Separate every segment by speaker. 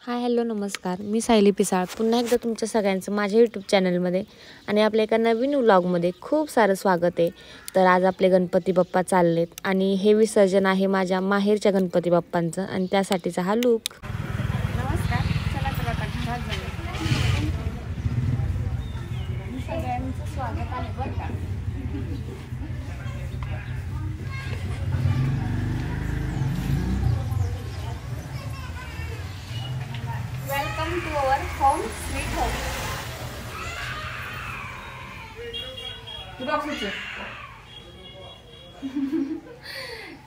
Speaker 1: Hi hello नमस्कार, मी सायली पिसाळ पुन्हा एकदा तुमच्या सगळ्यांचं माझ्या यूट्यूब चॅनलमध्ये आणि आपल्या एका नवीन व्लॉगमध्ये खूप सारं स्वागत आहे. तर आज आपले गणपती बाप्पा चाललेत आणि हे विसर्जन आहे माझ्या माहेरच्या गणपती बाप्पांचं आणि त्यासाठीचा हा लूक.
Speaker 2: नमस्कार, चला तर आता घरात जाऊया. सगळ्यांचं स्वागत आहे बरं का. Welcome to our home sweet home.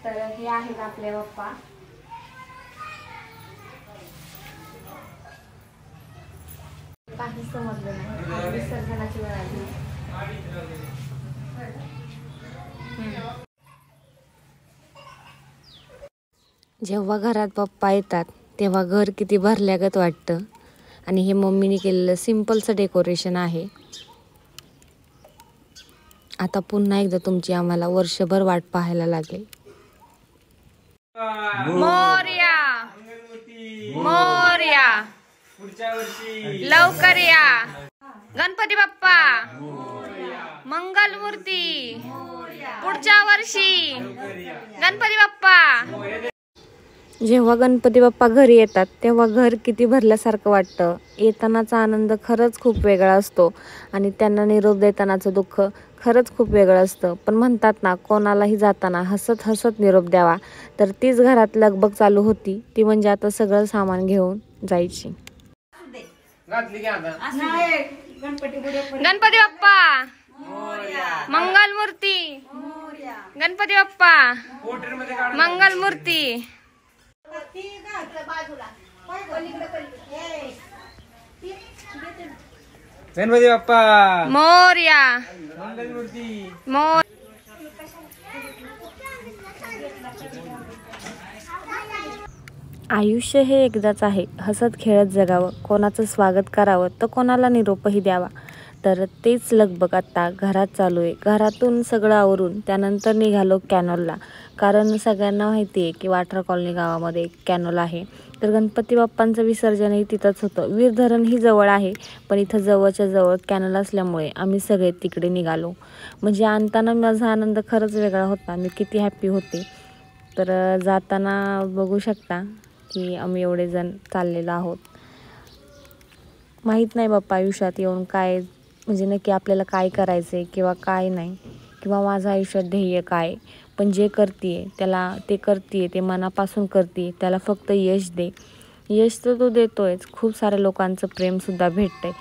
Speaker 2: तर हे आहेत आपले बाप्पा. काही समजलं नाही, आज विसर्जनाची वेळ आली.
Speaker 1: जेव्हा घरात बाप्पा येतात तेव्हा घर किती भरल्यागत वाटतं आणि हे मम्मीने केलेलं सिम्पलचं डेकोरेशन आहे. आता पुन्हा एकदा तुमची आम्हाला वर्षभर वाट पाहायला लागेल.
Speaker 2: मोरया मोरया,
Speaker 3: पुढच्या वर्षी
Speaker 2: लवकर या. गणपती बाप्पा मंगल मूर्ती, पुढच्या वर्षी गणपती बाप्पा.
Speaker 1: जेव्हा गणपती बाप्पा घरी येतात तेव्हा घर किती भरल्यासारखं वाटतं. येतानाचा आनंद खरंच खूप वेगळा असतो आणि त्यांना निरोप देतानाचं दुःख खरंच खूप वेगळं असतं. पण म्हणतात ना, कोणालाही जाताना हसत हसत निरोप द्यावा. तर तीच घरात लगबग चालू होती, ती म्हणजे आता सगळं सामान घेऊन जायची.
Speaker 2: गणपती बाप्पा मंगल मूर्ती, गणपती बाप्पा मंगल मूर्ती.
Speaker 3: गणपती बाप्पा
Speaker 2: मोरया
Speaker 3: मंगल मूर्ती.
Speaker 2: मोर.
Speaker 1: आयुष्य हे एकदाच आहे, हसत खेळत जगावं, कोणाचं स्वागत करावं तर कोणाला निरोपही द्यावा. तर तेच लगबग आता घरात चालू आहे. घरातून सगळं आवरून त्यानंतर निघालो कॅनॉलला, कारण सगळ्यांना माहिती आहे की वाठार कॉलनी गावामध्ये कॅनॉल आहे. तर गणपती बाप्पांचं विसर्जनही तिथंच होतं. वीर धरणही जवळ आहे, पण इथं जवळच्या जवळ कॅनॉल असल्यामुळे आम्ही सगळे तिकडे निघालो. म्हणजे आणताना माझा आनंद खरंच वेगळा होता, मी किती हॅप्पी होते. तर जाताना बघू शकता की आम्ही एवढे जण चाललेलो आहोत. माहीत नाही बाप्पा आयुष्यात येऊन काय, म्हणजे नक्की आपल्याला काय करायचं आहे किंवा काय नाही, किंवा माझं आयुष्यात ध्येय काय. पण जे करते ते मनापासून करते, त्याला फक्त यश दे. यश तर तो देतोयच, खूप साऱ्या लोकांचं प्रेमसुद्धा भेटतंय.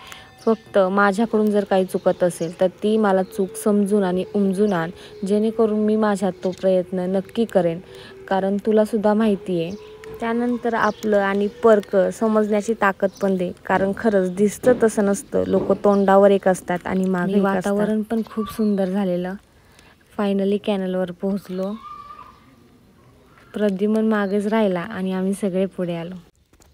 Speaker 1: फक्त माझ्याकडून जर काही चुकत असेल तर ती मला चूक समजून आणि उमजून आण, जेणेकरून मी माझ्यात तो प्रयत्न नक्की करेन. कारण तुलासुद्धा माहिती आहे. त्यानंतर आपलं आणि परक समजण्याची ताकद पण दे, कारण खरंच दिसतं तसं नसतं. लोक तोंडावर एक असतात आणि मागे वातावरण पण खूप सुंदर झालेलं. फायनली कॅनलवर पोहोचलो. प्रद्युमन मागेच राहिला आणि आम्ही सगळे पुढे आलो.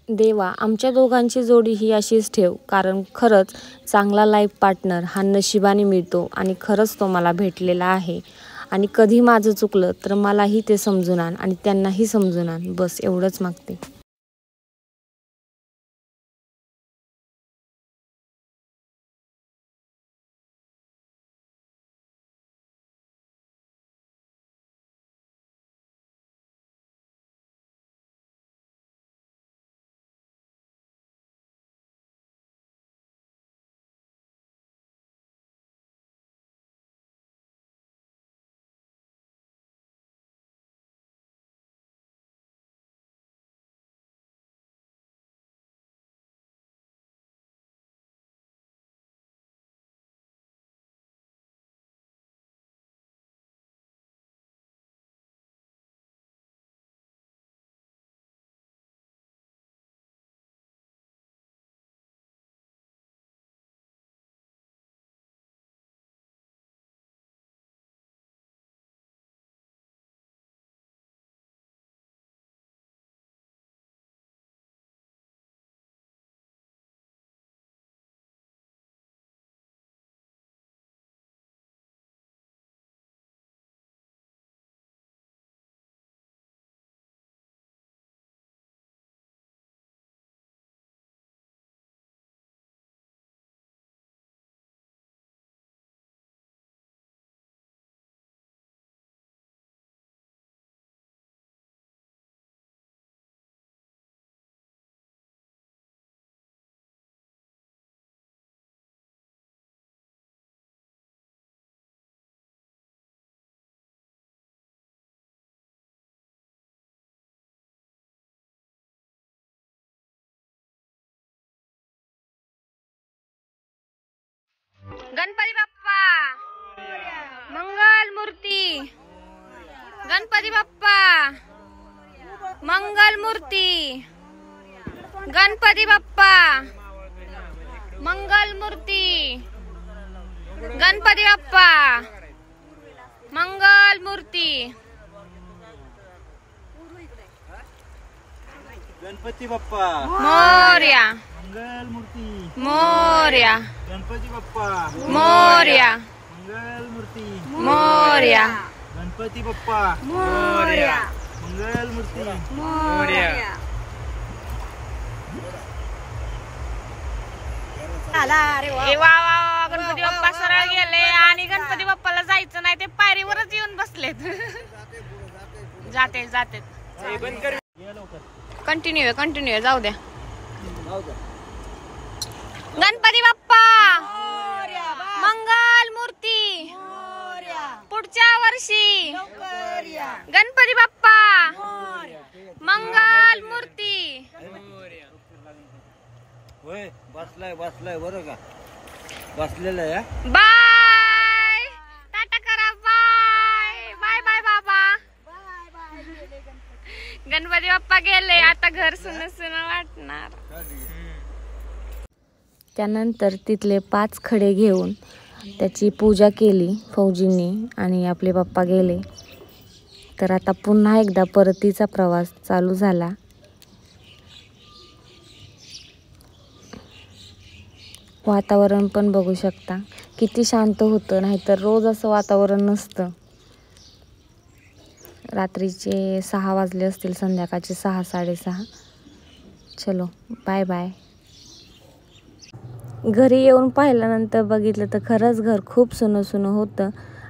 Speaker 1: देवा, आमच्या दोघांची जोडी ही अशीच ठेव, कारण खरंच चांगला लाईफ पार्टनर हा नशिबाने मिळतो आणि खरंच तो मला भेटलेला आहे. आणि कधी माझं चुकलं तर मलाही ते समजून आण आणि त्यांनाही समजून आण, बस एवढंच मागते. गणपती बाप्पा मंगल मूर्ती, गणपती बाप्पा मंगल मूर्ती, गणपती बाप्पा मंगल मूर्ती, गणपती बाप्पा मंगल मूर्ती,
Speaker 4: गणपती बाप्पा
Speaker 1: मोरया,
Speaker 4: मंगल मूर्ती,
Speaker 1: मोरया,
Speaker 4: गणपती बाप्पा
Speaker 1: मोरया,
Speaker 4: मंगल मूर्ती,
Speaker 1: मोरया,
Speaker 4: गणपती बाप्पा
Speaker 1: मोरया,
Speaker 4: मंगल मूर्ती.
Speaker 3: मोरया.
Speaker 1: ए वा वा वा, गणपती बाप्पा सरळ गेले आणि गणपती बाप्पाला जायचं नाही, ते पायरीवरच येऊन बसलेत. जाते जाते, कंटिन्यू जाऊ द्या. गणपती बाप्पा मंगल मूर्ती, पुढच्या वर्षी गणपती बाप्पा मंगल मूर्ती.
Speaker 4: होय बसलाय बरं का, बसलेला आहे.
Speaker 1: बाय, टाटा करा, बाय बाय बाय बाबा. गणपती बाप्पा गेले, आता घर सुन वाटणार. त्यानंतर तिथले 5 खडे घेऊन त्याची पूजा केली फौजींनी आणि आपले पप्पा गेले. तर आता पुन्हा एकदा परतीचा प्रवास चालू झाला. वातावरण पण बघू शकता किती शांत होतं, नाहीतर रोज असं वातावरण नसतं. रात्रीचे 6 वाजले असतील, संध्याकाळचे 6 साडेसहा. चलो बाय बाय. घरी येऊन पाहिल्यानंतर बघितलं तर खरंच घर खूप सुनं होतं.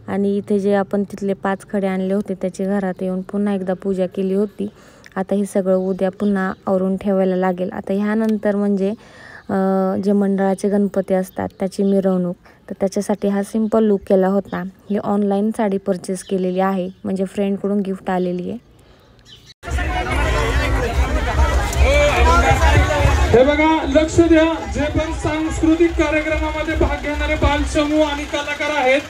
Speaker 1: आणि इथे जे आपण तिथले 5 खडे आणले होते त्याची घरात येऊन पुन्हा एकदा पूजा केली होती. आता हे सगळं उद्या पुन्हा आवरून ठेवायला लागेल. आता ह्यानंतर म्हणजे जे मंडळाचे गणपती असतात त्याची मिरवणूक, तर त्याच्यासाठी हा सिंपल लुक केला होता. ही ऑनलाईन साडी परचेस केलेली आहे, म्हणजे फ्रेंडकडून गिफ्ट आलेली आहे.
Speaker 5: हे बघा, लक्ष द्या, जे पण सांस्कृतिक कार्यक्रमामध्ये भाग घेणारे बालसमूह आणि कलाकार आहेत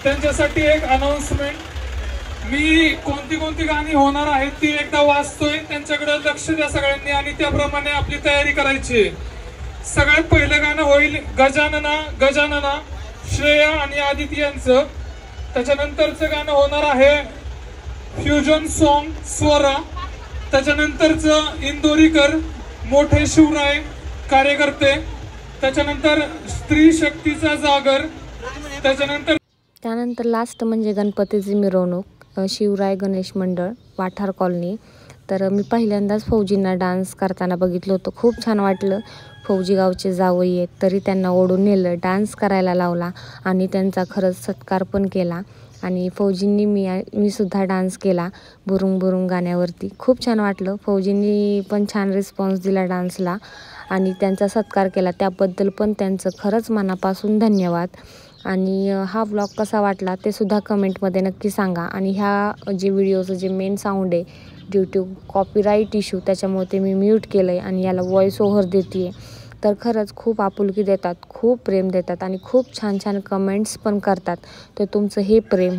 Speaker 5: त्यांच्यासाठी एक अनाउन्समेंट. मी कोणती गाणी होणार आहेत ती एकदा वाचतोय, त्यांच्याकडे लक्ष द्या सगळ्यांनी आणि त्याप्रमाणे आपली तयारी करायची. सगळ्यात पहिलं गाणं होईल गजानना श्रेया आणि आदित्य यांचं. त्याच्यानंतरचं गाणं होणार आहे फ्युजन सॉन्ग स्वरा. त्याच्यानंतरचं इंदोरीकर मोठे शिवराय कार्यकर्ते. त्याच्यानंतर स्त्री शक्तीचा जागर.
Speaker 1: त्यानंतर लास्ट म्हणजे गणपतीची मिरवणूक, शिवराय गणेश मंडळ वाठार कॉलनी. तर मी पहिल्यांदाच फौजींना डान्स करताना बघितलं होतं, खूप छान वाटलं. फौजी गावचे जावई आहेत तरी त्यांना ओढून नेलं, डान्स करायला लावला आणि त्यांचा खरंच सत्कार पण केला. आणि फौजींनी मी सुद्धा डान्स केला बुरुंग बुरुंग गाण्यावरती. खूप छान वाटलं. फौजींनी पण छान रिस्पॉन्स दिला डान्सला आणि त्यांचा सत्कार केला, त्याबद्दल पण त्यांचं खरंच मनापासून धन्यवाद. आणि हा व्लॉग कसा वाटला ते सुद्धा कमेंटमध्ये नक्की सांगा. आणि ह्या जे व्हिडिओचं जे मेन साऊंड आहे ड्यू टू कॉपीराईट इश्यू, त्याच्यामुळे ते मी म्यूट केलं आहे आणि याला व्हॉइस ओव्हर देते आहे. तर खरंच खूप आपुलकी देतात, खूप प्रेम देतात आणि खूप छान छान कमेंट्स पण करतात. तर तुमचं हे प्रेम,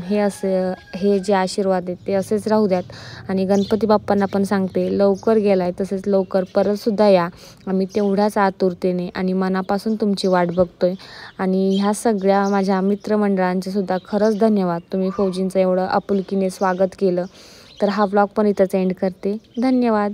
Speaker 1: हे जे आशीर्वाद आहेत ते असेच राहू द्यात. आणि गणपती बाप्पांना पण सांगते, लवकर गेलाय तसेच लवकर परतसुद्धा या. आम्ही तेवढ्याच आतुरतेने आणि मनापासून तुमची वाट बघतोय. आणि ह्या सगळ्या माझ्या मित्रमंडळांचे सुद्धा खरंच धन्यवाद. तुम्ही फौजींचं एवढं आपुलकीने स्वागत केलं. तर हा व्लॉग पण इथंच एंड करते. धन्यवाद.